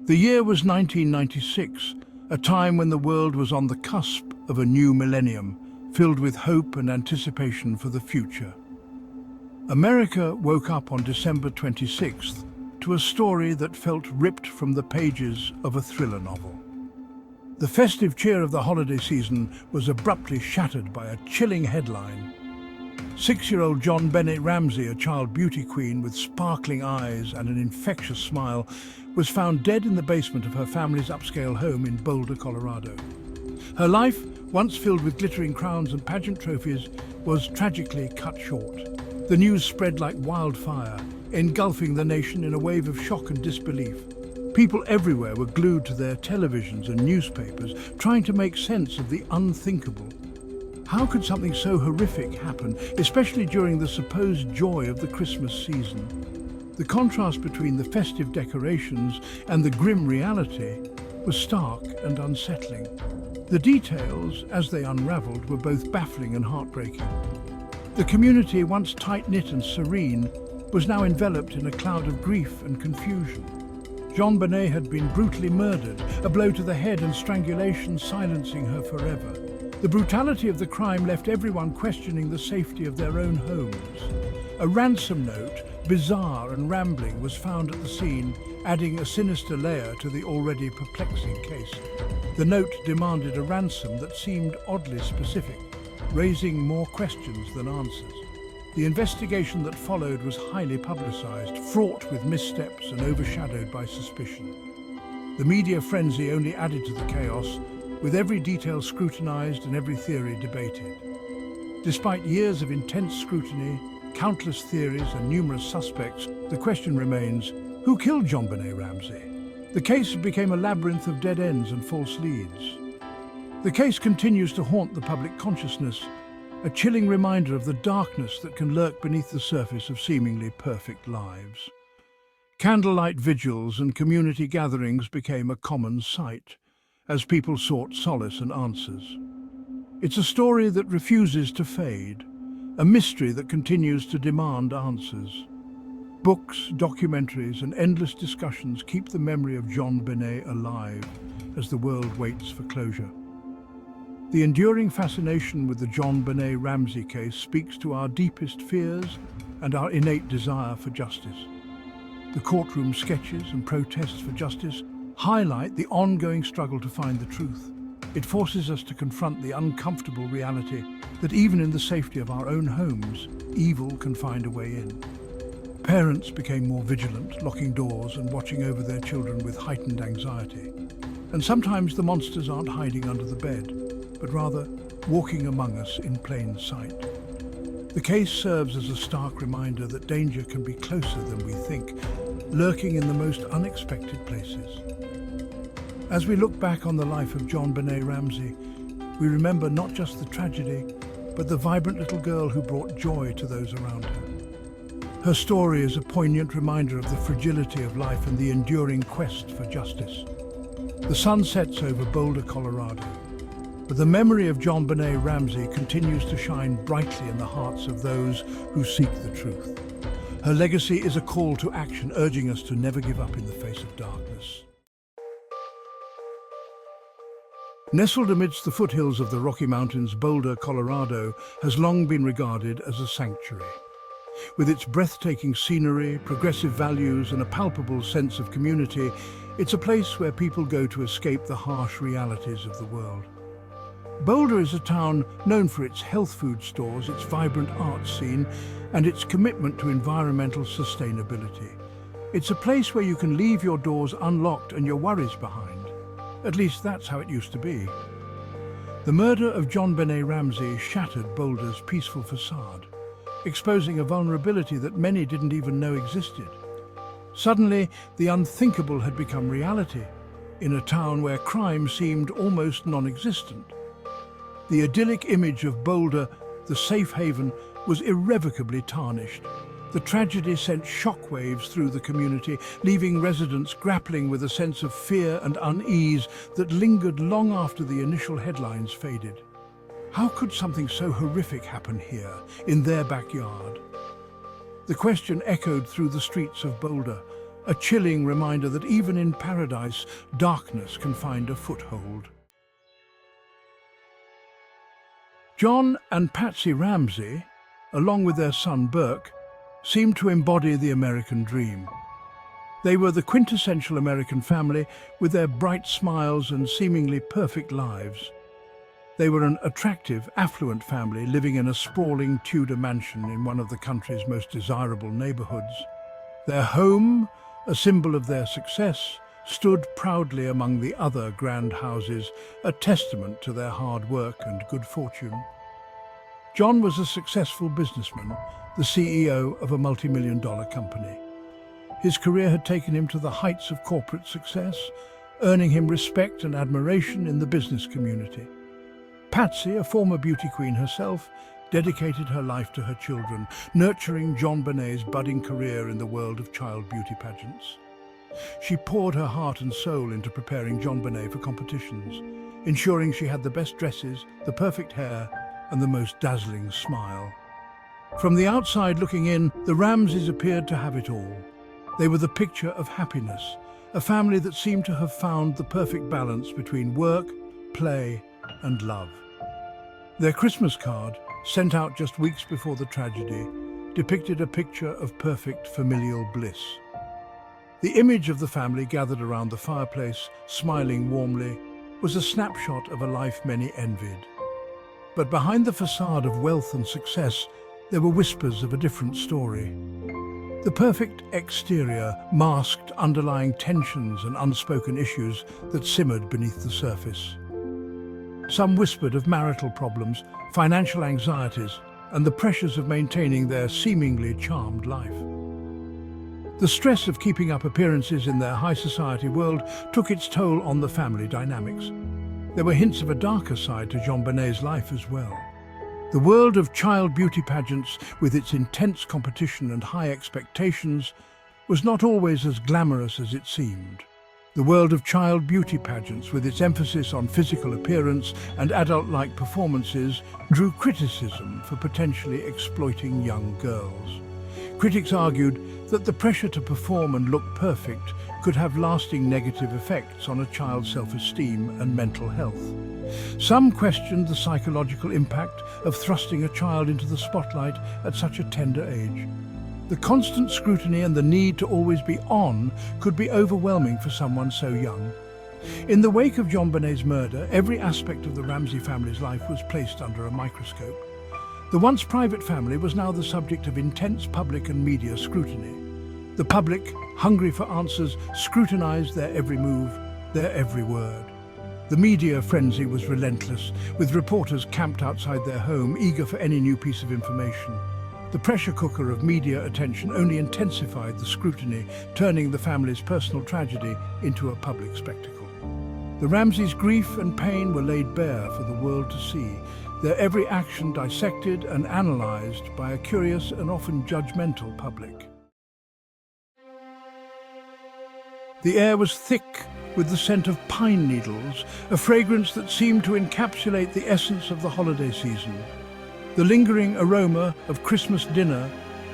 The year was 1996, a time when the world was on the cusp of a new millennium, filled with hope and anticipation for the future. America woke up on December 26th to a story that felt ripped from the pages of a thriller novel. The festive cheer of the holiday season was abruptly shattered by a chilling headline. 6-year-old JonBenét Ramsey, a child beauty queen with sparkling eyes and an infectious smile, was found dead in the basement of her family's upscale home in Boulder, Colorado. Her life, once filled with glittering crowns and pageant trophies, was tragically cut short. The news spread like wildfire, engulfing the nation in a wave of shock and disbelief. People everywhere were glued to their televisions and newspapers, trying to make sense of the unthinkable. How could something so horrific happen, especially during the supposed joy of the Christmas season? The contrast between the festive decorations and the grim reality was stark and unsettling. The details, as they unraveled, were both baffling and heartbreaking. The community, once tight-knit and serene, was now enveloped in a cloud of grief and confusion. JonBenét had been brutally murdered, a blow to the head and strangulation silencing her forever. The brutality of the crime left everyone questioning the safety of their own homes. A ransom note, bizarre and rambling, was found at the scene, adding a sinister layer to the already perplexing case. The note demanded a ransom that seemed oddly specific, raising more questions than answers. The investigation that followed was highly publicized, fraught with missteps and overshadowed by suspicion. The media frenzy only added to the chaos, with every detail scrutinized and every theory debated. Despite years of intense scrutiny, countless theories and numerous suspects, the question remains, who killed JonBenét Ramsey? The case became a labyrinth of dead ends and false leads. The case continues to haunt the public consciousness, a chilling reminder of the darkness that can lurk beneath the surface of seemingly perfect lives. Candlelight vigils and community gatherings became a common sight, as people sought solace and answers. It's a story that refuses to fade, a mystery that continues to demand answers. Books, documentaries, and endless discussions keep the memory of JonBenét alive as the world waits for closure. The enduring fascination with the JonBenét Ramsey case speaks to our deepest fears and our innate desire for justice. The courtroom sketches and protests for justice highlight the ongoing struggle to find the truth. It forces us to confront the uncomfortable reality that even in the safety of our own homes, evil can find a way in. Parents became more vigilant, locking doors and watching over their children with heightened anxiety. And sometimes the monsters aren't hiding under the bed, but rather walking among us in plain sight. The case serves as a stark reminder that danger can be closer than we think, lurking in the most unexpected places. As we look back on the life of JonBenét Ramsey, we remember not just the tragedy, but the vibrant little girl who brought joy to those around her. Her story is a poignant reminder of the fragility of life and the enduring quest for justice. The sun sets over Boulder, Colorado, but the memory of JonBenét Ramsey continues to shine brightly in the hearts of those who seek the truth. Her legacy is a call to action, urging us to never give up in the face of darkness. Nestled amidst the foothills of the Rocky Mountains, Boulder, Colorado has long been regarded as a sanctuary. With its breathtaking scenery, progressive values, and a palpable sense of community, it's a place where people go to escape the harsh realities of the world. Boulder is a town known for its health food stores, its vibrant arts scene, and its commitment to environmental sustainability. It's a place where you can leave your doors unlocked and your worries behind. At least that's how it used to be. The murder of JonBenét Ramsey shattered Boulder's peaceful facade, exposing a vulnerability that many didn't even know existed. Suddenly, the unthinkable had become reality, in a town where crime seemed almost non-existent. The idyllic image of Boulder, the safe haven, was irrevocably tarnished. The tragedy sent shockwaves through the community, leaving residents grappling with a sense of fear and unease that lingered long after the initial headlines faded. How could something so horrific happen here, in their backyard? The question echoed through the streets of Boulder, a chilling reminder that even in paradise, darkness can find a foothold. John and Patsy Ramsey, along with their son Burke, seemed to embody the American dream. They were the quintessential American family with their bright smiles and seemingly perfect lives. They were an attractive, affluent family living in a sprawling Tudor mansion in one of the country's most desirable neighborhoods. Their home, a symbol of their success, stood proudly among the other grand houses, a testament to their hard work and good fortune. John was a successful businessman, the CEO of a multi-million-dollar company. His career had taken him to the heights of corporate success, earning him respect and admiration in the business community. Patsy, a former beauty queen herself, dedicated her life to her children, nurturing JonBenét's budding career in the world of child beauty pageants. She poured her heart and soul into preparing JonBenét for competitions, ensuring she had the best dresses, the perfect hair, and the most dazzling smile. From the outside looking in, the Ramseys appeared to have it all. They were the picture of happiness, a family that seemed to have found the perfect balance between work, play, and love. Their Christmas card, sent out just weeks before the tragedy, depicted a picture of perfect familial bliss. The image of the family gathered around the fireplace, smiling warmly, was a snapshot of a life many envied. But behind the facade of wealth and success, there were whispers of a different story. The perfect exterior masked underlying tensions and unspoken issues that simmered beneath the surface. Some whispered of marital problems, financial anxieties, and the pressures of maintaining their seemingly charmed life. The stress of keeping up appearances in their high society world took its toll on the family dynamics. There were hints of a darker side to JonBenét's life as well. The world of child beauty pageants, with its intense competition and high expectations, was not always as glamorous as it seemed. The world of child beauty pageants, with its emphasis on physical appearance and adult-like performances, drew criticism for potentially exploiting young girls. Critics argued that the pressure to perform and look perfect could have lasting negative effects on a child's self-esteem and mental health. Some questioned the psychological impact of thrusting a child into the spotlight at such a tender age. The constant scrutiny and the need to always be on could be overwhelming for someone so young. In the wake of JonBenét's murder, every aspect of the Ramsey family's life was placed under a microscope. The once private family was now the subject of intense public and media scrutiny. The public, hungry for answers, scrutinized their every move, their every word. The media frenzy was relentless, with reporters camped outside their home, eager for any new piece of information. The pressure cooker of media attention only intensified the scrutiny, turning the family's personal tragedy into a public spectacle. The Ramseys' grief and pain were laid bare for the world to see, their every action dissected and analyzed by a curious and often judgmental public. The air was thick with the scent of pine needles, a fragrance that seemed to encapsulate the essence of the holiday season. The lingering aroma of Christmas dinner,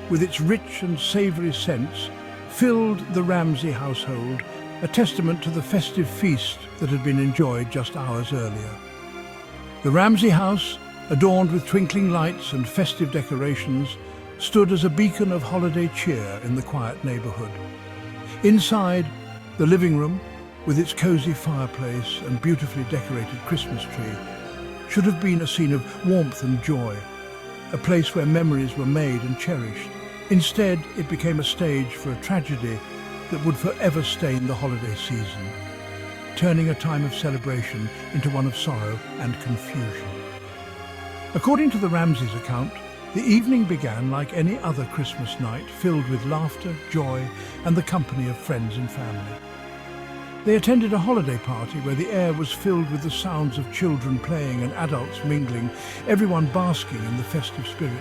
with its rich and savory scents, filled the Ramsey household, a testament to the festive feast that had been enjoyed just hours earlier. The Ramsey house, adorned with twinkling lights and festive decorations, stood as a beacon of holiday cheer in the quiet neighborhood. Inside, the living room, with its cozy fireplace and beautifully decorated Christmas tree, should have been a scene of warmth and joy, a place where memories were made and cherished. Instead, it became a stage for a tragedy that would forever stain the holiday season, turning a time of celebration into one of sorrow and confusion. According to the Ramseys' account, the evening began like any other Christmas night, filled with laughter, joy, and the company of friends and family. They attended a holiday party where the air was filled with the sounds of children playing and adults mingling, everyone basking in the festive spirit.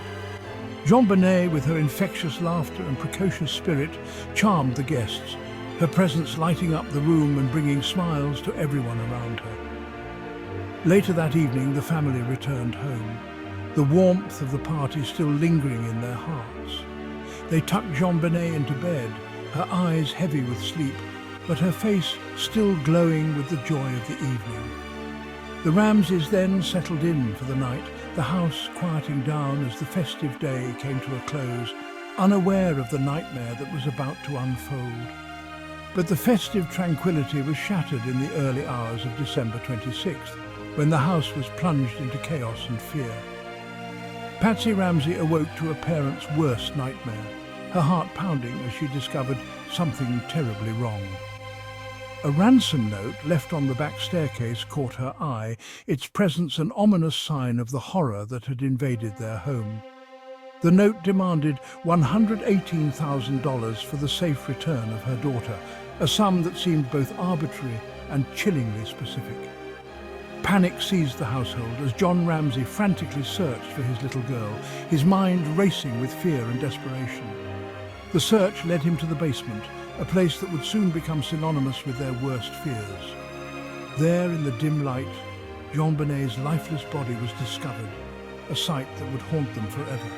JonBenét, with her infectious laughter and precocious spirit, charmed the guests, her presence lighting up the room and bringing smiles to everyone around her. Later that evening, the family returned home, the warmth of the party still lingering in their hearts. They tucked JonBenét into bed, her eyes heavy with sleep, but her face still glowing with the joy of the evening. The Ramseys then settled in for the night, the house quieting down as the festive day came to a close, unaware of the nightmare that was about to unfold. But the festive tranquility was shattered in the early hours of December 26th, when the house was plunged into chaos and fear. Patsy Ramsey awoke to a parent's worst nightmare, her heart pounding as she discovered something terribly wrong. A ransom note left on the back staircase caught her eye, its presence an ominous sign of the horror that had invaded their home. The note demanded $118,000 for the safe return of her daughter, a sum that seemed both arbitrary and chillingly specific. Panic seized the household as John Ramsey frantically searched for his little girl, his mind racing with fear and desperation. The search led him to the basement, a place that would soon become synonymous with their worst fears. There, in the dim light, JonBenét's lifeless body was discovered, a sight that would haunt them forever.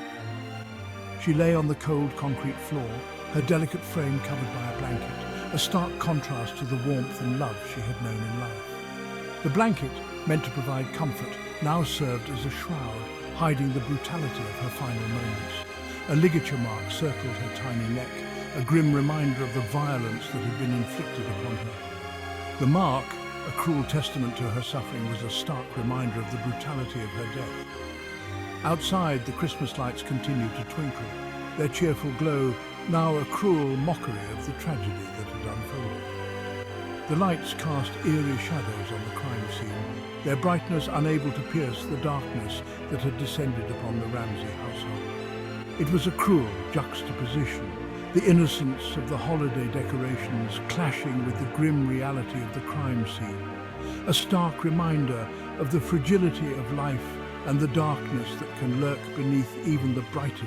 She lay on the cold concrete floor, her delicate frame covered by a blanket, a stark contrast to the warmth and love she had known in life. The blanket, meant to provide comfort, now served as a shroud, hiding the brutality of her final moments. A ligature mark circled her tiny neck, a grim reminder of the violence that had been inflicted upon her. The mark, a cruel testament to her suffering, was a stark reminder of the brutality of her death. Outside, the Christmas lights continued to twinkle, their cheerful glow now a cruel mockery of the tragedy that had unfolded. The lights cast eerie shadows on the crime scene, their brightness unable to pierce the darkness that had descended upon the Ramsey household. It was a cruel juxtaposition, the innocence of the holiday decorations clashing with the grim reality of the crime scene, a stark reminder of the fragility of life and the darkness that can lurk beneath even the brightest